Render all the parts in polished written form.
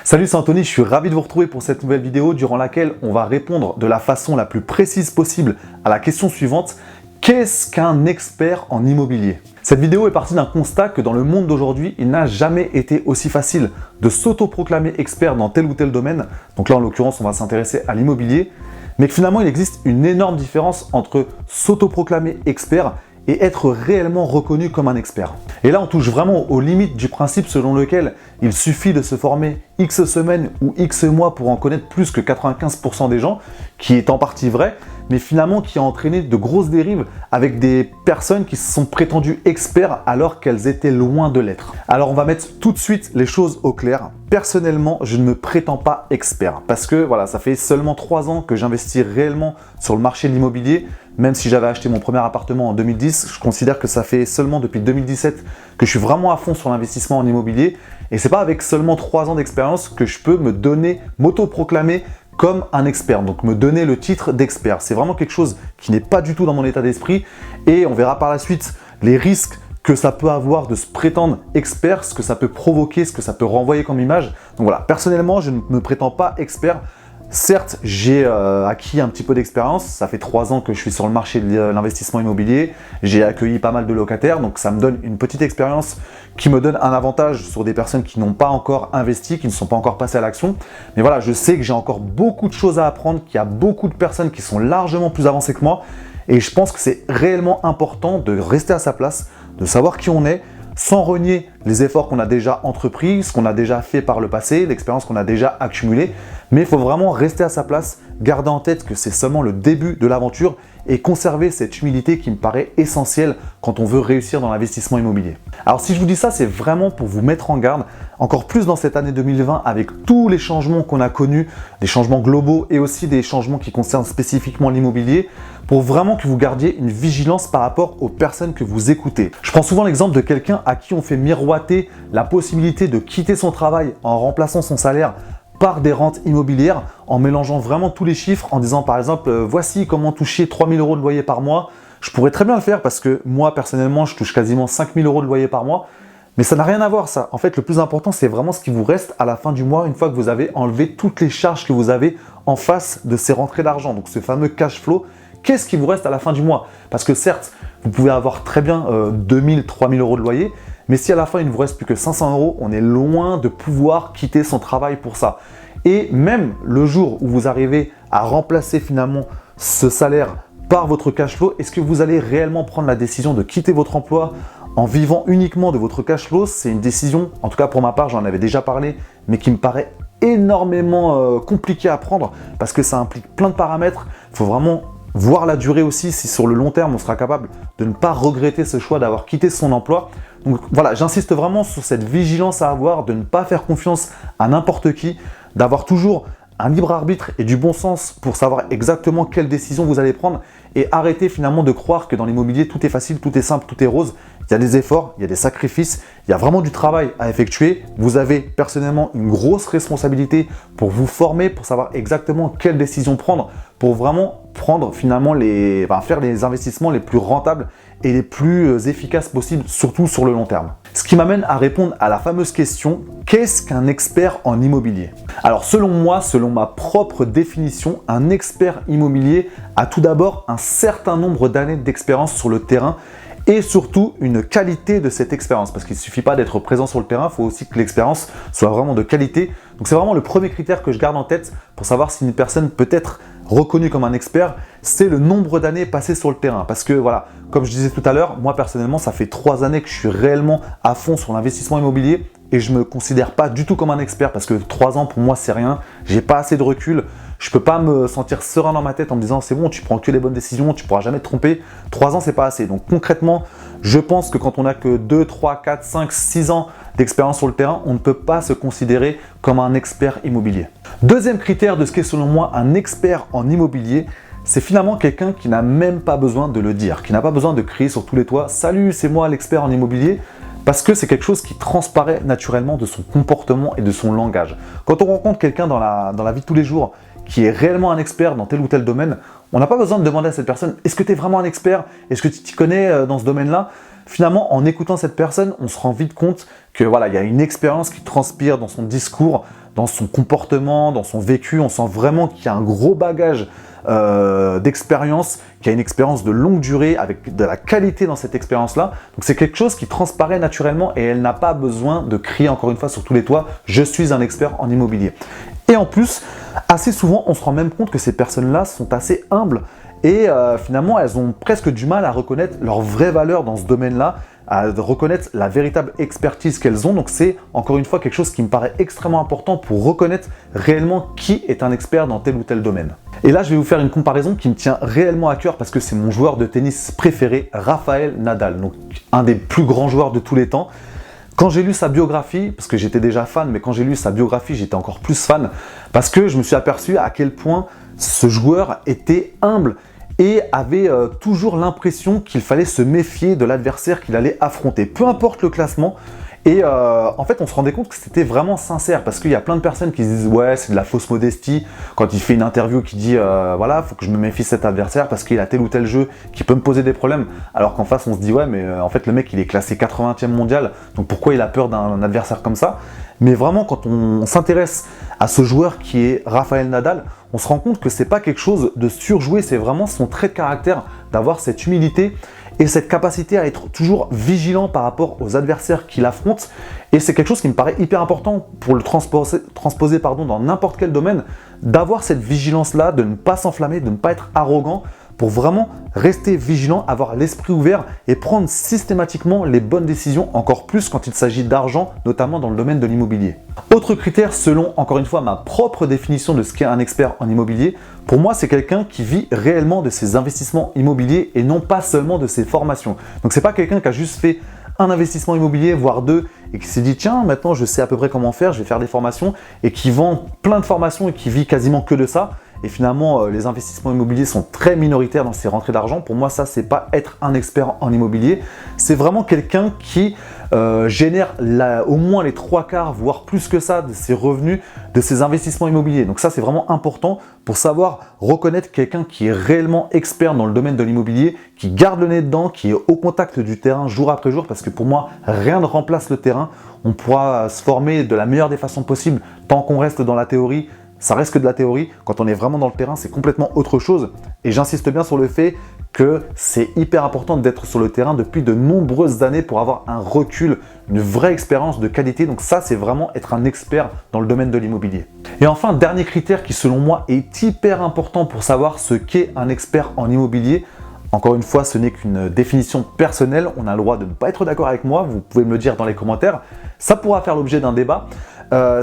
Salut, c'est Anthony, je suis ravi de vous retrouver pour cette nouvelle vidéo durant laquelle on va répondre de la façon la plus précise possible à la question suivante. Qu'est-ce qu'un expert en immobilier? Cette vidéo est partie d'un constat que dans le monde d'aujourd'hui, il n'a jamais été aussi facile de s'autoproclamer expert dans tel ou tel domaine. Donc là, en l'occurrence, on va s'intéresser à l'immobilier. Mais que finalement, il existe une énorme différence entre s'autoproclamer expert et être réellement reconnu comme un expert. Et là, on touche vraiment aux limites du principe selon lequel il suffit de se former X semaines ou X mois pour en connaître plus que 95% des gens, qui est en partie vrai, mais finalement qui a entraîné de grosses dérives avec des personnes qui se sont prétendues experts alors qu'elles étaient loin de l'être. Alors on va mettre tout de suite les choses au clair. Personnellement, je ne me prétends pas expert parce que voilà, ça fait seulement 3 ans que j'investis réellement sur le marché de l'immobilier. Même si j'avais acheté mon premier appartement en 2010, je considère que ça fait seulement depuis 2017 que je suis vraiment à fond sur l'investissement en immobilier. Et c'est pas avec seulement 3 ans d'expérience que je peux m'autoproclamer comme un expert, donc me donner le titre d'expert. C'est vraiment quelque chose qui n'est pas du tout dans mon état d'esprit et on verra par la suite les risques que ça peut avoir de se prétendre expert, ce que ça peut provoquer, ce que ça peut renvoyer comme image. Donc voilà, personnellement, je ne me prétends pas expert. Certes, j'ai acquis un petit peu d'expérience, ça fait 3 ans que je suis sur le marché de l'investissement immobilier, j'ai accueilli pas mal de locataires, donc ça me donne une petite expérience qui me donne un avantage sur des personnes qui n'ont pas encore investi, qui ne sont pas encore passées à l'action. Mais voilà, je sais que j'ai encore beaucoup de choses à apprendre, qu'il y a beaucoup de personnes qui sont largement plus avancées que moi, et je pense que c'est réellement important de rester à sa place, de savoir qui on est, sans renier les efforts qu'on a déjà entrepris, ce qu'on a déjà fait par le passé, l'expérience qu'on a déjà accumulée. Mais il faut vraiment rester à sa place, garder en tête que c'est seulement le début de l'aventure et conserver cette humilité qui me paraît essentielle quand on veut réussir dans l'investissement immobilier. Alors si je vous dis ça, c'est vraiment pour vous mettre en garde, encore plus dans cette année 2020 avec tous les changements qu'on a connus, des changements globaux et aussi des changements qui concernent spécifiquement l'immobilier, pour vraiment que vous gardiez une vigilance par rapport aux personnes que vous écoutez. Je prends souvent l'exemple de quelqu'un à qui on fait miroiter la possibilité de quitter son travail en remplaçant son salaire par des rentes immobilières, en mélangeant vraiment tous les chiffres, en disant par exemple voici comment toucher 3 000 € de loyer par mois. Je pourrais très bien le faire parce que moi personnellement je touche quasiment 5 000 € de loyer par mois, mais ça n'a rien à voir ça. En fait le plus important c'est vraiment ce qui vous reste à la fin du mois une fois que vous avez enlevé toutes les charges que vous avez en face de ces rentrées d'argent, donc ce fameux cash flow. Qu'est-ce qui vous reste à la fin du mois? Parce que certes, vous pouvez avoir très bien 2 000, 3 000 € de loyer, mais si à la fin il ne vous reste plus que 500 €, on est loin de pouvoir quitter son travail pour ça. Et même le jour où vous arrivez à remplacer finalement ce salaire par votre cash flow, est-ce que vous allez réellement prendre la décision de quitter votre emploi en vivant uniquement de votre cash flow? C'est une décision, en tout cas pour ma part, j'en avais déjà parlé, mais qui me paraît énormément compliquée à prendre parce que ça implique plein de paramètres. Il faut vraiment voir la durée aussi, si sur le long terme on sera capable de ne pas regretter ce choix d'avoir quitté son emploi. Donc voilà, j'insiste vraiment sur cette vigilance à avoir, de ne pas faire confiance à n'importe qui, d'avoir toujours un libre arbitre et du bon sens pour savoir exactement quelle décision vous allez prendre et arrêter finalement de croire que dans l'immobilier tout est facile, tout est simple, tout est rose. Il y a des efforts, il y a des sacrifices, il y a vraiment du travail à effectuer. Vous avez personnellement une grosse responsabilité pour vous former, pour savoir exactement quelle décision prendre, pour vraiment prendre finalement faire les investissements les plus rentables et les plus efficaces possibles, surtout sur le long terme. Ce qui m'amène à répondre à la fameuse question, qu'est-ce qu'un expert en immobilier? Alors selon moi, selon ma propre définition, un expert immobilier a tout d'abord un certain nombre d'années d'expérience sur le terrain et surtout une qualité de cette expérience. Parce qu'il ne suffit pas d'être présent sur le terrain, il faut aussi que l'expérience soit vraiment de qualité. Donc c'est vraiment le premier critère que je garde en tête pour savoir si une personne peut être reconnue comme un expert, c'est le nombre d'années passées sur le terrain. Parce que voilà, comme je disais tout à l'heure, moi personnellement, ça fait 3 années que je suis réellement à fond sur l'investissement immobilier et je ne me considère pas du tout comme un expert parce que 3 ans pour moi c'est rien, j'ai pas assez de recul. Je ne peux pas me sentir serein dans ma tête en me disant c'est bon, tu prends que les bonnes décisions, tu ne pourras jamais te tromper. 3 ans, c'est pas assez. Donc concrètement, je pense que quand on n'a que 2, 3, 4, 5, 6 ans d'expérience sur le terrain, on ne peut pas se considérer comme un expert immobilier. Deuxième critère de ce qu'est selon moi un expert en immobilier, c'est finalement quelqu'un qui n'a même pas besoin de le dire, qui n'a pas besoin de crier sur tous les toits « Salut, c'est moi l'expert en immobilier », parce que c'est quelque chose qui transparaît naturellement de son comportement et de son langage. Quand on rencontre quelqu'un dans la vie de tous les jours qui est réellement un expert dans tel ou tel domaine, on n'a pas besoin de demander à cette personne « Est-ce que tu es vraiment un expert? Est-ce que tu t'y connais dans ce domaine-là » finalement, en écoutant cette personne, on se rend vite compte que voilà, il y a une expérience qui transpire dans son discours, dans son comportement, dans son vécu. On sent vraiment qu'il y a un gros bagage d'expérience, qu'il y a une expérience de longue durée avec de la qualité dans cette expérience-là. Donc c'est quelque chose qui transparaît naturellement et elle n'a pas besoin de crier encore une fois sur tous les toits « Je suis un expert en immobilier ». Et en plus, assez souvent, on se rend même compte que ces personnes-là sont assez humbles et finalement, elles ont presque du mal à reconnaître leur vraie valeur dans ce domaine-là, à reconnaître la véritable expertise qu'elles ont. Donc c'est encore une fois quelque chose qui me paraît extrêmement important pour reconnaître réellement qui est un expert dans tel ou tel domaine. Et là, je vais vous faire une comparaison qui me tient réellement à cœur parce que c'est mon joueur de tennis préféré, Rafael Nadal, donc un des plus grands joueurs de tous les temps. Quand j'ai lu sa biographie, parce que j'étais déjà fan, mais quand j'ai lu sa biographie, j'étais encore plus fan parce que je me suis aperçu à quel point ce joueur était humble et avait toujours l'impression qu'il fallait se méfier de l'adversaire qu'il allait affronter, peu importe le classement. Et en fait, on se rendait compte que c'était vraiment sincère parce qu'il y a plein de personnes qui se disent « Ouais, c'est de la fausse modestie » quand il fait une interview qui dit « Voilà, faut que je me méfie de cet adversaire parce qu'il a tel ou tel jeu qui peut me poser des problèmes. » Alors qu'en face, on se dit « Ouais, mais en fait, le mec, il est classé 80e mondial, donc pourquoi il a peur d'un adversaire comme ça ?» Mais vraiment, quand on s'intéresse à ce joueur qui est Rafael Nadal, on se rend compte que c'est pas quelque chose de surjoué, c'est vraiment son trait de caractère d'avoir cette humilité et cette capacité à être toujours vigilant par rapport aux adversaires qu'il affronte. Et c'est quelque chose qui me paraît hyper important pour le transposer dans n'importe quel domaine, d'avoir cette vigilance-là, de ne pas s'enflammer, de ne pas être arrogant, pour vraiment rester vigilant, avoir l'esprit ouvert et prendre systématiquement les bonnes décisions, encore plus quand il s'agit d'argent, notamment dans le domaine de l'immobilier. Autre critère, selon encore une fois ma propre définition de ce qu'est un expert en immobilier, pour moi c'est quelqu'un qui vit réellement de ses investissements immobiliers et non pas seulement de ses formations. Donc c'est pas quelqu'un qui a juste fait un investissement immobilier, voire deux, et qui s'est dit tiens maintenant je sais à peu près comment faire, je vais faire des formations, et qui vend plein de formations et qui vit quasiment que de ça. Et finalement, les investissements immobiliers sont très minoritaires dans ses rentrées d'argent. Pour moi, ça, c'est pas être un expert en immobilier. C'est vraiment quelqu'un qui génère au moins les 3/4, voire plus que ça, de ses revenus de ses investissements immobiliers. Donc ça, c'est vraiment important pour savoir reconnaître quelqu'un qui est réellement expert dans le domaine de l'immobilier, qui garde le nez dedans, qui est au contact du terrain jour après jour, parce que pour moi, rien ne remplace le terrain. On pourra se former de la meilleure des façons possibles tant qu'on reste dans la théorie. Ça reste que de la théorie. Quand on est vraiment dans le terrain, c'est complètement autre chose. Et j'insiste bien sur le fait que c'est hyper important d'être sur le terrain depuis de nombreuses années pour avoir un recul, une vraie expérience de qualité. Donc ça, c'est vraiment être un expert dans le domaine de l'immobilier. Et enfin, dernier critère qui selon moi est hyper important pour savoir ce qu'est un expert en immobilier. Encore une fois, ce n'est qu'une définition personnelle. On a le droit de ne pas être d'accord avec moi. Vous pouvez me le dire dans les commentaires. Ça pourra faire l'objet d'un débat.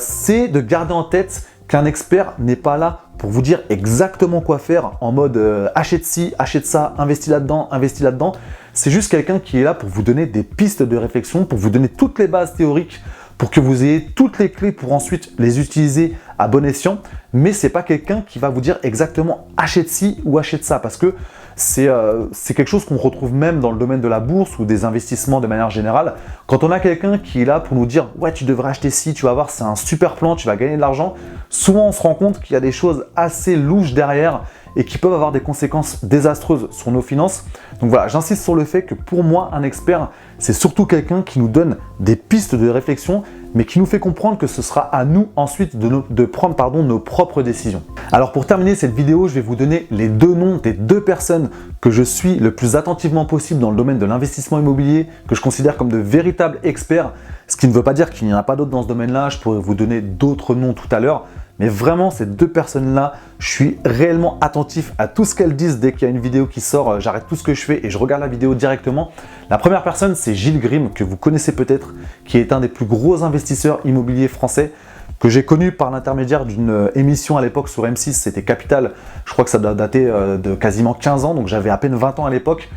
C'est de garder en tête qu'un expert n'est pas là pour vous dire exactement quoi faire en mode achète ci, achète ça, investis là-dedans, investis là-dedans. C'est juste quelqu'un qui est là pour vous donner des pistes de réflexion, pour vous donner toutes les bases théoriques, pour que vous ayez toutes les clés pour ensuite les utiliser à bon escient. Mais c'est pas quelqu'un qui va vous dire exactement achète ci ou achète ça, parce que c'est quelque chose qu'on retrouve même dans le domaine de la bourse ou des investissements de manière générale. Quand on a quelqu'un qui est là pour nous dire « ouais, tu devrais acheter ci, tu vas voir, c'est un super plan, tu vas gagner de l'argent », souvent on se rend compte qu'il y a des choses assez louches derrière et qui peuvent avoir des conséquences désastreuses sur nos finances. Donc voilà, j'insiste sur le fait que pour moi, un expert, c'est surtout quelqu'un qui nous donne des pistes de réflexion, mais qui nous fait comprendre que ce sera à nous ensuite de prendre nos propres décisions. Alors pour terminer cette vidéo, je vais vous donner les deux noms des deux personnes que je suis le plus attentivement possible dans le domaine de l'investissement immobilier, que je considère comme de véritables experts, ce qui ne veut pas dire qu'il n'y en a pas d'autres dans ce domaine-là, je pourrais vous donner d'autres noms tout à l'heure. Mais vraiment, ces deux personnes-là, je suis réellement attentif à tout ce qu'elles disent dès qu'il y a une vidéo qui sort. J'arrête tout ce que je fais et je regarde la vidéo directement. La première personne, c'est Gilles Grimm, que vous connaissez peut-être, qui est un des plus gros investisseurs immobiliers français, que j'ai connu par l'intermédiaire d'une émission à l'époque sur M6, c'était Capital. Je crois que ça doit dater de quasiment 15 ans, donc j'avais à peine 20 ans à l'époque.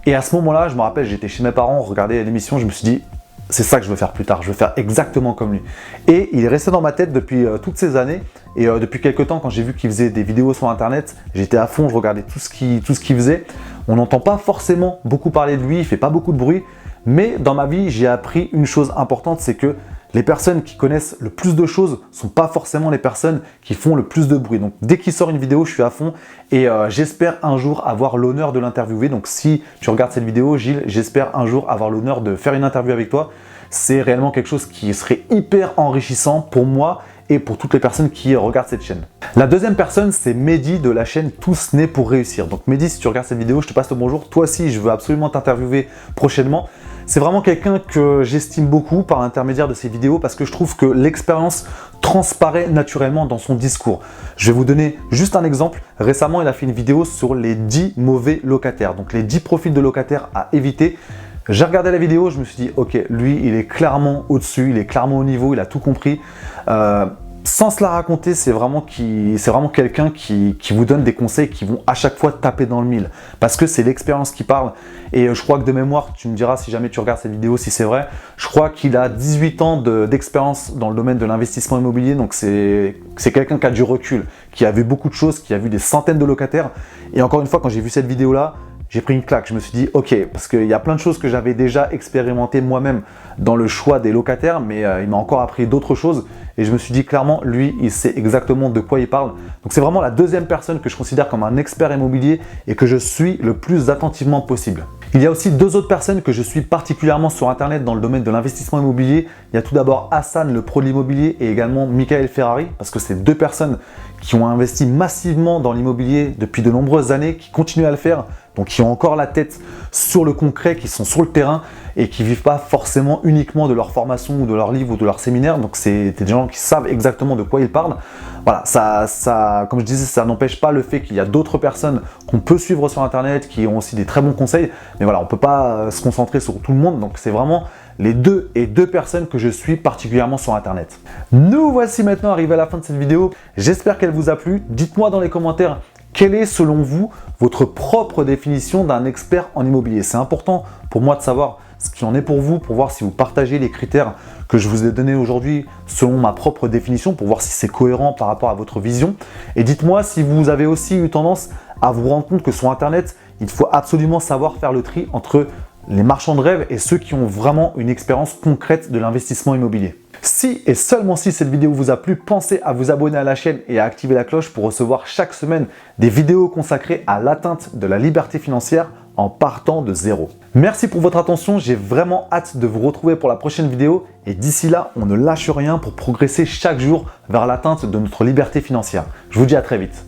Et à ce moment-là, je me rappelle, j'étais chez mes parents, regardais l'émission, je me suis dit, c'est ça que je veux faire plus tard, je veux faire exactement comme lui. Et il est resté dans ma tête depuis toutes ces années. Et depuis quelques temps, quand j'ai vu qu'il faisait des vidéos sur internet, j'étais à fond, je regardais tout ce qu'il faisait. On n'entend pas forcément beaucoup parler de lui, il ne fait pas beaucoup de bruit. Mais dans ma vie, j'ai appris une chose importante, c'est que les personnes qui connaissent le plus de choses ne sont pas forcément les personnes qui font le plus de bruit. Donc dès qu'il sort une vidéo, je suis à fond et j'espère un jour avoir l'honneur de l'interviewer. Donc si tu regardes cette vidéo, Gilles, j'espère un jour avoir l'honneur de faire une interview avec toi. C'est réellement quelque chose qui serait hyper enrichissant pour moi et pour toutes les personnes qui regardent cette chaîne. La deuxième personne, c'est Mehdi de la chaîne Tous Nés pour Réussir. Donc Mehdi, si tu regardes cette vidéo, je te passe le bonjour. Toi aussi, je veux absolument t'interviewer prochainement. C'est vraiment quelqu'un que j'estime beaucoup par l'intermédiaire de ses vidéos parce que je trouve que l'expérience transparaît naturellement dans son discours. Je vais vous donner juste un exemple. Récemment, il a fait une vidéo sur les 10 mauvais locataires, donc les 10 profils de locataires à éviter. J'ai regardé la vidéo, je me suis dit, ok, lui, il est clairement au-dessus, il est clairement au niveau, il a tout compris. Sans se la raconter, c'est vraiment quelqu'un qui vous donne des conseils qui vont à chaque fois taper dans le mille. Parce que c'est l'expérience qui parle. Et je crois que de mémoire, tu me diras si jamais tu regardes cette vidéo, si c'est vrai, je crois qu'il a 18 ans d'expérience dans le domaine de l'investissement immobilier. Donc c'est quelqu'un qui a du recul, qui a vu beaucoup de choses, qui a vu des centaines de locataires. Et encore une fois, quand j'ai vu cette vidéo-là, j'ai pris une claque. Je me suis dit, ok, parce qu'il y a plein de choses que j'avais déjà expérimentées moi-même dans le choix des locataires, mais il m'a encore appris d'autres choses. Et je me suis dit clairement, lui, il sait exactement de quoi il parle. Donc c'est vraiment la deuxième personne que je considère comme un expert immobilier et que je suis le plus attentivement possible. Il y a aussi deux autres personnes que je suis particulièrement sur Internet dans le domaine de l'investissement immobilier. Il y a tout d'abord Hassan, le pro de l'immobilier, et également Michael Ferrari, parce que c'est deux personnes qui ont investi massivement dans l'immobilier depuis de nombreuses années, qui continuent à le faire, donc qui ont encore la tête sur le concret, qui sont sur le terrain et qui ne vivent pas forcément uniquement de leur formation ou de leur livre ou de leur séminaire. Donc c'est des gens qui savent exactement de quoi ils parlent. Voilà, comme je disais, ça n'empêche pas le fait qu'il y a d'autres personnes qu'on peut suivre sur Internet qui ont aussi des très bons conseils. Mais voilà, on ne peut pas se concentrer sur tout le monde. Donc c'est vraiment les deux personnes que je suis particulièrement sur Internet. Nous voici maintenant arrivés à la fin de cette vidéo. J'espère qu'elle vous a plu. Dites-moi dans les commentaires quelle est selon vous votre propre définition d'un expert en immobilier. C'est important pour moi de savoir ce qu'il en est pour vous, pour voir si vous partagez les critères que je vous ai donnés aujourd'hui selon ma propre définition, pour voir si c'est cohérent par rapport à votre vision. Et dites-moi si vous avez aussi eu tendance à vous rendre compte que sur Internet, il faut absolument savoir faire le tri entre les marchands de rêve et ceux qui ont vraiment une expérience concrète de l'investissement immobilier. Si et seulement si cette vidéo vous a plu, pensez à vous abonner à la chaîne et à activer la cloche pour recevoir chaque semaine des vidéos consacrées à l'atteinte de la liberté financière en partant de zéro. Merci pour votre attention, j'ai vraiment hâte de vous retrouver pour la prochaine vidéo et d'ici là, on ne lâche rien pour progresser chaque jour vers l'atteinte de notre liberté financière. Je vous dis à très vite.